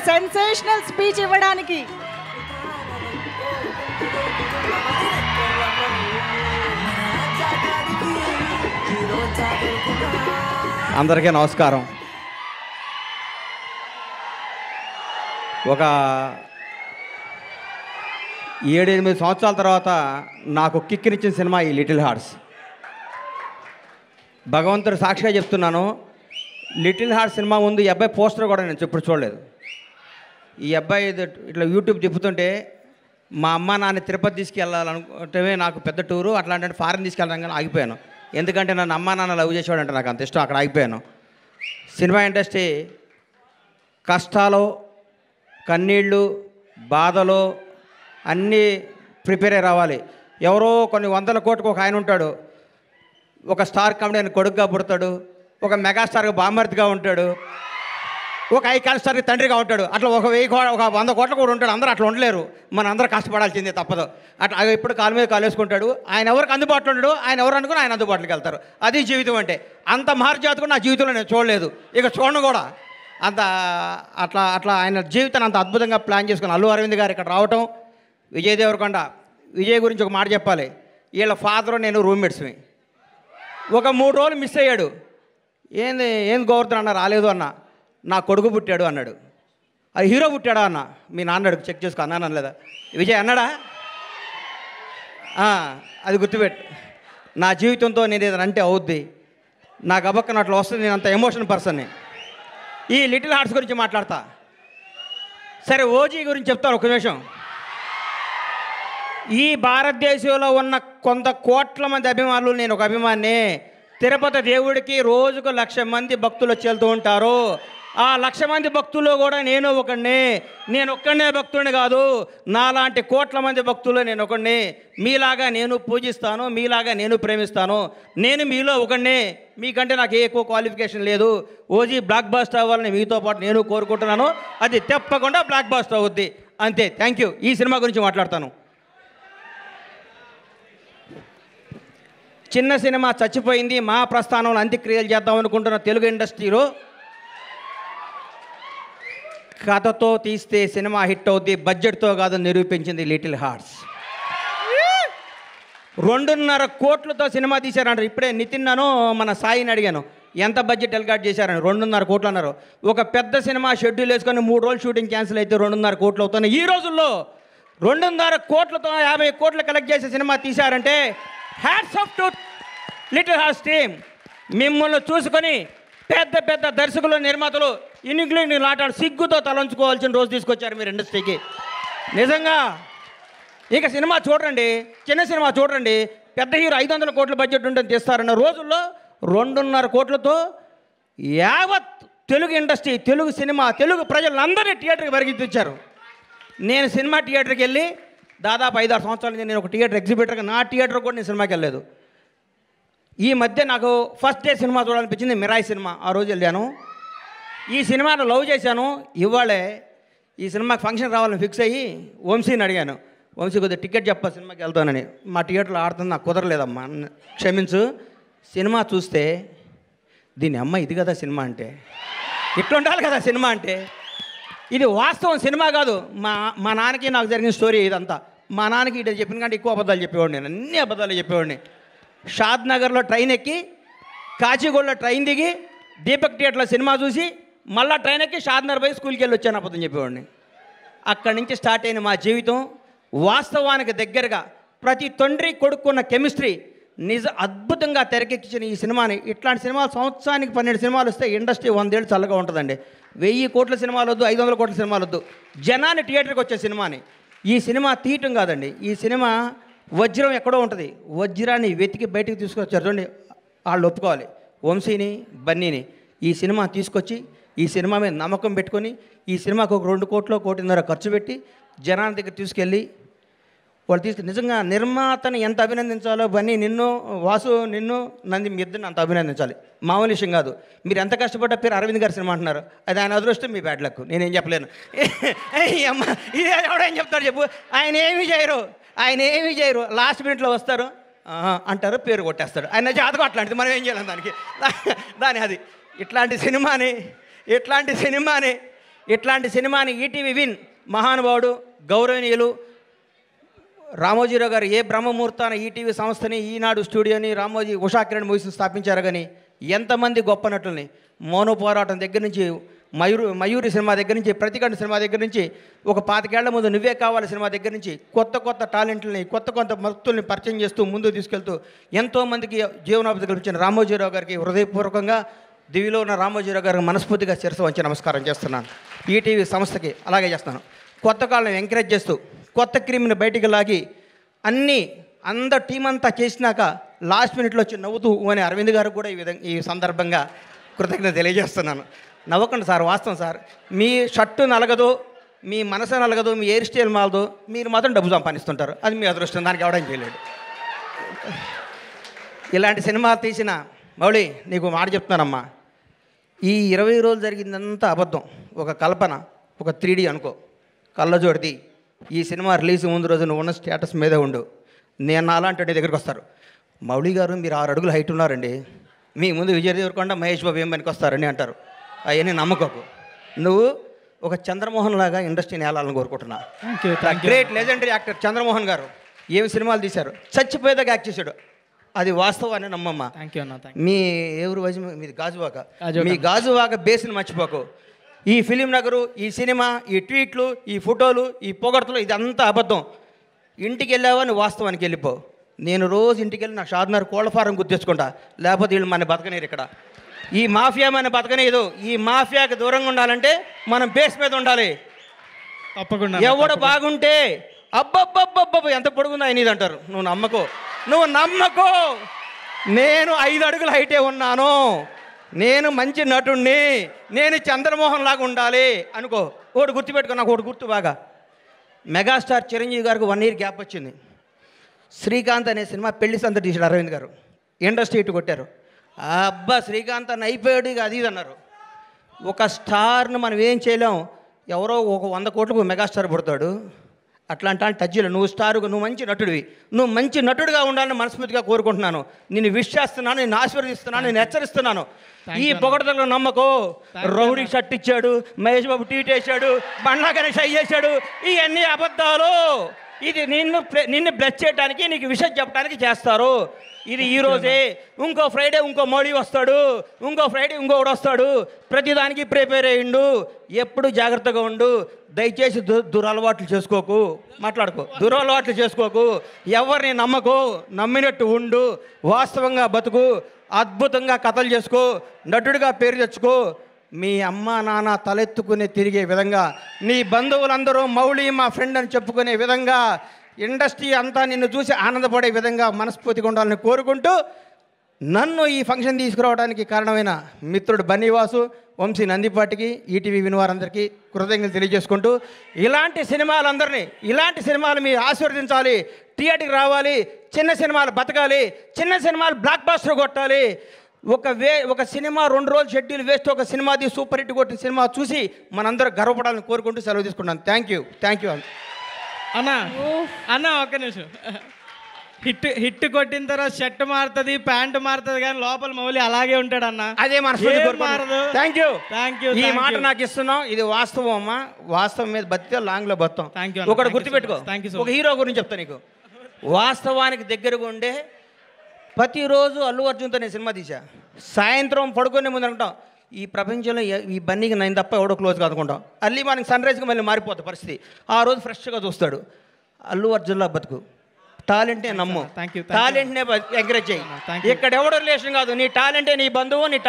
Sensational speech ఇవ్వడానికి అందరికీ నమస్కారం. ఒక 7-8 సంవత్సరాల తర్వాత నాకు కిక్కినిచ్చిన సినిమా ఈ లిటిల్ హార్ట్స్. భగవంతుడు సాక్షిగా చెప్తున్నాను, లిటిల్ హార్ట్స్ సినిమా ముందు ఈ అబ్బాయి పోస్టర్ కూడా నేను ఎప్పుడు చూడలేదు. ఈ అబ్బాయి ఇట్లా యూట్యూబ్ తిప్పుతుంటే మా అమ్మ నాన్న తిరుపతి తీసుకెళ్ళాలనుకుంటే నాకు పెద్ద టూరు, అట్లాంటి ఫారెన్ తీసుకెళ్ళడం కానీ ఆగిపోయాను. ఎందుకంటే నన్ను అమ్మా నాన్న లవ్ చేసేవాడు అంటే నాకు అంత ఇష్టం, అక్కడ ఆగిపోయాను. సినిమా ఇండస్ట్రీ కష్టాలు, కన్నీళ్ళు, బాధలు అన్నీ ప్రిపేర్ అయ్యి రావాలి. ఎవరో కొన్ని 100 కోట్లకు ఒక ఆయన ఉంటాడు, ఒక స్టార్ కామెడీ కొడుకుగా పుడతాడు, ఒక మెగాస్టార్గా బామ్మర్తిగా ఉంటాడు, ఒక ఐకాన్ స్టార్కి తండ్రిగా ఉంటాడు. అట్లా ఒక 100 కోట్ల కూడా ఉంటాడు. అందరూ అట్లా ఉండలేరు, మన అందరూ కష్టపడాల్సిందే తప్పదు. అట్లా ఎప్పుడు కాలు మీద కాలు వేసుకుంటాడు. ఆయన ఎవరికి అందుబాటులో ఉండడు, ఆయన ఎవరు అనుకుని ఆయన అందుబాటులోకి వెళ్తారు. అది జీవితం అంటే. అంత మహర్జాతకు నా జీవితంలో నేను చూడలేదు, ఇక చూడను కూడా. అంత అట్లా ఆయన జీవితాన్ని అంత అద్భుతంగా ప్లాన్ చేసుకుని అల్లు అరవింద్ గారు ఇక్కడ రావటం, విజయ్ దేవరకొండ. విజయ్ గురించి ఒక మాట చెప్పాలి. వీళ్ళ ఫాదరు నేను రూమ్మేట్స్మి. ఒక 3 రోజులు మిస్ అయ్యాడు. ఏంది గోవర్ధన్ అన్న రాలేదు అన్న, నా కొడుకు పుట్టాడు అన్నాడు. అది హీరో పుట్టాడా అన్న, మీ నాన్నడు చెక్ చేసుకో అన్నాను లేదా విజయ్ అన్నాడా? అది గుర్తుపెట్టు. నా జీవితంతో నేను ఏదైనా అంటే అవుద్ది, నాకు అబక్కన అట్లా వస్తుంది. నేను అంత ఎమోషన్ పర్సన్ని. ఈ లిటిల్ హార్ట్స్ గురించి మాట్లాడతా. సరే, ఓజీ గురించి చెప్తాను ఒక నిమిషం. ఈ భారతదేశంలో ఉన్న కొంత కోట్ల మంది అభిమానులు, నేను ఒక అభిమాని. తిరుపతి దేవుడికి రోజుకు 1,00,000 మంది భక్తులు వచ్చి వెళ్తూ ఉంటారు. ఆ 1,00,000 మంది భక్తుల్లో కూడా నేను ఒకడిని. నేను ఒక్కడనే భక్తుడిని కాదు, నాలాంటి కోట్ల మంది భక్తులు నేను ఒకడిని. మీలాగా నేను పూజిస్తాను, మీలాగా నేను ప్రేమిస్తాను. నేను మీలో ఒకడిని, మీకంటే నాకు ఏ ఎక్కువ క్వాలిఫికేషన్ లేదు. ఓజీ బ్లాక్ బస్టర్ అవ్వాలని మీతో పాటు నేను కోరుకుంటున్నాను. అది తప్పకుండా బ్లాక్ బస్టర్ అవుద్ది. అంతే. Thank you. ఈ సినిమా గురించి మాట్లాడతాను. చిన్న సినిమా చచ్చిపోయింది, మా ప్రస్థానంలో అంత్యక్రియలు చేద్దాం అనుకుంటున్న తెలుగు ఇండస్ట్రీలో కథతో తీస్తే సినిమా హిట్ అవుద్ది, బడ్జెట్తో కాదు నిరూపించింది లిటిల్ హార్ట్స్. 2.5 కోట్లతో సినిమా తీశారంటారు. ఇప్పుడే నితిన్ మన సాయిని అడిగాను, ఎంత బడ్జెట్ ఎల్గాట్ చేశారని. 2.5 కోట్లు అన్నారు. ఒక పెద్ద సినిమా షెడ్యూల్ వేసుకొని 3 రోజులు షూటింగ్ క్యాన్సిల్ అయితే 2.5 కోట్లు అవుతున్నాయి. ఈ రోజుల్లో 2.5 కోట్లతో 50 కోట్లు కలెక్ట్ చేసే సినిమా తీశారంటే hats off to Little Hearts team. మిమ్మల్ని చూసుకొని పెద్ద పెద్ద దర్శకులు, నిర్మాతలు ఇంగ్లీష్ ఆటాడు సిగ్గుతో తలంచుకోవాల్సిన రోజు తీసుకొచ్చారు మీరు ఇండస్ట్రీకి. నిజంగా ఇక సినిమా చూడండి, చిన్న సినిమా చూడండి, పెద్ద హీరో 500 కోట్ల బడ్జెట్ ఉంటుంది తీస్తారన్న రోజుల్లో 2.5 కోట్లతో యావత్ తెలుగు ఇండస్ట్రీ, తెలుగు సినిమా, తెలుగు ప్రజలందరినీ థియేటర్కి పరిగెత్తించారు. నేను సినిమా థియేటర్కి వెళ్ళి దాదాపు 5-6 సంవత్సరాల నుంచి నేను ఒక థియేటర్ ఎగ్జిబిటర్గా, నా థియేటర్ కూడా నేను సినిమాకి వెళ్ళలేదు. ఈ మధ్య నాకు ఫస్ట్ డే సినిమా చూడాలనిపించింది, మిరాయి సినిమా. ఆ రోజు వెళ్ళాను. ఈ సినిమాను లవ్ చేశాను. ఇవాళే ఈ సినిమాకి ఫంక్షన్ రావాలని ఫిక్స్ అయ్యి వంశీని అడిగాను, వంశీ కొద్దిగా టికెట్ చెప్పా సినిమాకి వెళ్తానని. మా థియేటర్లో ఆడుతుంది, నాకు కుదరలేదమ్మా, క్షమించు. సినిమా చూస్తే దీని అమ్మ ఇది కదా సినిమా అంటే, ఇట్లా ఉండాలి కదా సినిమా అంటే. ఇది వాస్తవం, సినిమా కాదు. మా నాన్నకి నాకు జరిగిన స్టోరీ ఇదంతా. మా నాన్నకి ఇటు చెప్పిన కంటే ఎక్కువ అబద్ధాలు చెప్పేవాడిని, నేను అన్ని అబద్ధాలు చెప్పేవాడిని. షాద్ నగర్లో ట్రైన్ ఎక్కి, కాచిగూడలో ట్రైన్ దిగి, దీపక్ థియేటర్లో సినిమా చూసి, మళ్ళీ ట్రైన్ ఎక్కి షాద్నగర్ పోయి స్కూల్కి వెళ్ళి వచ్చాను అబద్ధం చెప్పేవాడిని. అక్కడి నుంచి స్టార్ట్ అయిన మా జీవితం వాస్తవానికి దగ్గరగా ప్రతి తండ్రి కొడుకున్న కెమిస్ట్రీ అద్భుతంగా తెరకెక్కించిన ఈ సినిమాని. ఇట్లాంటి సినిమాలు సంవత్సరానికి 12 సినిమాలు వస్తే ఇండస్ట్రీ 100 ఏళ్ళు చల్లగా ఉంటుందండి. 1000 కోట్ల సినిమాలు వద్దు, 500 కోట్ల సినిమాలు వద్దు, జనాన్ని థియేటర్కి వచ్చే సినిమాని. ఈ సినిమా తీయటం కాదండి, ఈ సినిమా వజ్రం ఎక్కడో ఉంటుంది, వజ్రాన్ని వెతికి బయటికి తీసుకొచ్చారు చూడండి. వాళ్ళు ఒప్పుకోవాలి, వంశీని, బన్నీని. ఈ సినిమా తీసుకొచ్చి ఈ సినిమా మీద నమ్మకం పెట్టుకొని ఈ సినిమాకు ఒక 2 కోట్లు, 1.5 కోట్లు ఖర్చు పెట్టి జనాల దగ్గర తీసుకెళ్ళి వాళ్ళు నిజంగా నిర్మాతని ఎంత అభినందించాలో, బన్నీ నిన్ను, వాసు నిన్ను, నంది మీ ఇద్దరిని అంత అభినందించాలి. మామూలు విషయం కాదు. మీరు ఎంత కష్టపడ్డ పేరు అరవింద్ గారి సినిమా అంటున్నారు, అది ఆయన అదృష్టం, మీ బ్యాడ్ లక్. నేనేం చెప్పలేను. అమ్మ ఇది ఎవడేం చెప్తాడు చెప్పు. ఆయన ఏమీ చేయరు, లాస్ట్ మినిట్లో వస్తారు అంటారు, పేరు కొట్టేస్తాడు. ఆయన జాతకం అట్లాంటిది, మనం ఏం చేయాలి దానికి. అది ఇట్లాంటి సినిమాని ఇట్లాంటి సినిమాని ఈటీవీ విన్ మహానుభావుడు గౌరవనీయులు రామోజీరావు గారు ఏ బ్రహ్మముహూర్తాన ఈటీవీ సంస్థని, ఈనాడు స్టూడియోని, రామోజీ ఉషాకిరణ్ మూవీస్ని స్థాపించారు. కానీ ఎంతమంది గొప్ప నటుల్ని మౌన పోరాటం దగ్గర నుంచి, మయూరి సినిమా దగ్గర నుంచి, ప్రతికంఠ సినిమా దగ్గర నుంచి, ఒక 25 ఏళ్ల ముందు నువ్వే కావాలి సినిమా దగ్గర నుంచి కొత్త టాలెంట్లని, కొత్త భక్తుల్ని పరిచయం చేస్తూ ముందుకు తీసుకెళ్తూ ఎంతోమందికి జీవనోపాధి కల్పించిన రామోజీరావు గారికి హృదయపూర్వకంగా దివిలో ఉన్న రామోజీరావు గారికి మనస్ఫూర్తిగా శిరస్సు వంచి నమస్కారం చేస్తున్నాను. ఈటీవీ సంస్థకి అలాగే చేస్తున్నాను. కొత్త కాళ్ళని ఎంకరేజ్ చేస్తూ కొత్త క్రీమ్ని బయటికి లాగి అందరు టీం అంతా చేసినాక లాస్ట్ మినిట్లో వచ్చి నవ్వుతూ అని అరవింద్ గారు కూడా ఈ సందర్భంగా కృతజ్ఞత తెలియజేస్తున్నాను. నవ్వకండి సార్, వాస్తవం సార్. మీ షర్టు నలగదు, మీ మనసు నలగదు, మీ హెయిర్ స్టైల్ మాలదు, మీరు మాత్రం డబ్బు సంపాదిస్తుంటారు. అది మీ అదృష్టం, దానికి ఎవడం చేయలేడు. ఇలాంటి సినిమా తీసిన మౌళి నీకు మాట చెప్తున్నానమ్మా, ఈ 20 రోజులు జరిగిందంతా అబద్ధం, ఒక కల్పన, ఒక 3D అనుకో, కళ్ళజోడిది. ఈ సినిమా రిలీజ్ ముందు రోజు నువ్వు ఉన్న స్టేటస్ మీదే ఉండు. నేను అలాంటి నీ దగ్గరికి వస్తారు, మౌళి గారు మీరు 6 అడుగులు హైట్ ఉన్నారండి, మీ ముందు విజయ్ దేవరకొండ, మహేష్ బాబు ఏం పనికి వస్తారని అంటారు. అవన్నీ నమ్మకోకు. నువ్వు ఒక చంద్రమోహన్ లాగా ఇండస్ట్రీని ఏలాలని కోరుకుంటున్నా. గ్రేట్ లెజెండరీ యాక్టర్ చంద్రమోహన్ గారు ఏమి సినిమాలు తీశారు, చచ్చిపోయేదాకా యాక్ట్ చేశాడు. అది వాస్తవాన్ని నమ్మమ్మ. మీ ఎవరు వయసు మీది గాజువాక, మీ గాజువాక బేస్ని మర్చిపోకు. ఈ ఫిలిం నగరు, ఈ సినిమా, ఈ ట్వీట్లు, ఈ ఫోటోలు, ఈ పొగడ్తలు, ఇదంతా అబద్ధం. ఇంటికి వెళ్ళావా నువ్వు వాస్తవానికి వెళ్ళిపో. నేను రోజు ఇంటికి వెళ్ళి నా షాద్నగర్ కోళ్ళ ఫారం గుర్తించుకుంటా, లేకపోతే వీళ్ళు మన బతకనేరు. ఇక్కడ ఈ మాఫియా మన బతకనేదు. ఈ మాఫియాకి దూరంగా ఉండాలంటే మనం బేస్ మీద ఉండాలి. తప్పకుండా ఎవడు బాగుంటే అబ్బబ్బబ్బబ్బ ఎంత పొడుగుందో ఆయన ఇది అంటారు. నువ్వు నమ్మకో. నేను 5 అడుగుల హైటే ఉన్నాను, నేను మంచి నటుణ్ణి, నేను చంద్రమోహన్ లాగా ఉండాలి అనుకో. ఒకటి గుర్తుపెట్టుకో, నాకు ఒకటి గుర్తు బాగా. మెగాస్టార్ చిరంజీవి గారికి 1 ఇయర్ గ్యాప్ వచ్చింది. శ్రీకాంత్ అనే సినిమా పెళ్లి సంత తీసాడు అరవింద్ గారు, ఇండస్ట్రీ ఇటు కొట్టారు. అబ్బా శ్రీకాంత్ అని అయిపోయాడు, ఇక అది అన్నారు. ఒక స్టార్ను మనం ఏం చేయలేం. ఎవరో ఒక 100 కోట్లకు మెగాస్టార్ పుడతాడు. అట్లాంటి టచ్లో నువ్వు స్టారుగా, నువ్వు మంచి నటుడివి, నువ్వు మంచి నటుడిగా ఉండాలని మనస్ఫూర్తిగా కోరుకుంటున్నాను. నిన్ను విష్ చేస్తున్నాను, నేను ఆశీర్వదిస్తున్నాను, నేను హెచ్చరిస్తున్నాను. ఈ పొగడతలో నమ్మకో. రౌడీ షర్ట్ ఇచ్చాడు, మహేష్ బాబు ట్వీట్ వేసాడు, బండ్లా గణేష్ చేశాడు, ఇవన్నీ అబద్ధాలు. ఇది నిన్ను బ్లెస్ చేయడానికి, నీకు విషయం చెప్పడానికి చేస్తారు. ఇది ఈరోజే, ఇంకో ఫ్రైడే ఇంకో మోడీ వస్తాడు, ఇంకో ఫ్రైడే ఇంకొకటి వస్తాడు. ప్రతిదానికి ప్రిపేర్ అయ్యిండు. ఎప్పుడు జాగ్రత్తగా ఉండు. దయచేసి దురలవాట్లు చేసుకోకు, దురలవాట్లు చేసుకోకు. ఎవరిని నమ్మకు, నమ్మినట్టు ఉండు, వాస్తవంగా బతుకు, అద్భుతంగా కథలు చేసుకో, నటుడిగా పేరు తెచ్చుకో. మీ అమ్మ నాన్న తలెత్తుకునే తిరిగే విధంగా, నీ బంధువులందరూ మౌళి మా ఫ్రెండ్ అని చెప్పుకునే విధంగా, ఇండస్ట్రీ అంతా నిన్ను చూసి ఆనందపడే విధంగా మనస్ఫూర్తిగా ఉండాలని కోరుకుంటూ, నన్ను ఈ ఫంక్షన్ తీసుకురావడానికి కారణమైన మిత్రుడు బన్నీవాసు, వంశీ నందిపాటికి, ఈటీవీ వినివారందరికీ కృతజ్ఞతలు తెలియజేసుకుంటూ, ఇలాంటి సినిమాలు మీరు ఆశీర్వదించాలి, థియేటర్కి రావాలి, చిన్న సినిమాలు బతకాలి, చిన్న సినిమాలు బ్లాక్ బాస్టర్ కొట్టాలి. ఒక సినిమా 2 రోజులు షెడ్యూల్ వేస్ట్, ఒక సినిమాది సూపర్ హిట్ కొట్టిన సినిమా చూసి మనందరూ గర్వపడాలని కోరుకుంటూ సెలవు తీసుకుంటాను. థ్యాంక్ యూ అన్న ఒక్క నిమిషం. హిట్ కొట్టిన తర్వాత షర్ట్ మారుతుంది, ప్యాంటు మారుతుంది, కానీ లోపల మౌలి అలాగే ఉంటాడు అన్న. అదే మారదు. Thank you. ఈ మాట నాకు ఇస్తున్నావు, ఇది వాస్తవం అమ్మా. వాస్తవం మీద బతికే లాంగ్లో బతాం. ఒకటి గుర్తుపెట్టుకో, ఒక హీరో గురించి చెప్తా నీకు. వాస్తవానికి దగ్గరగా ఉండే ప్రతిరోజు అల్లు అర్జున్తో నేను సినిమా తీసా. సాయంత్రం పడుకునే ముందు అనుకుంటాం, ఈ ప్రపంచంలో ఈ బన్నీకి నేను తప్ప ఎవడో క్లోజ్గా అనుకుంటాం. అర్లీ మార్నింగ్ సన్ రైజ్కి మళ్ళీ మారిపోతుంది పరిస్థితి. ఆ రోజు ఫ్రెష్గా చూస్తాడు. అల్లు అర్జున్లా బతుకు, టాలెంట్నే నమ్ము, టాలెంట్నే ఎంకరేజ్ చేయి. ఇక్కడ ఎవడో రిలేషన్ కాదు, నీ టాలెంటే నీ బంధువు, నీ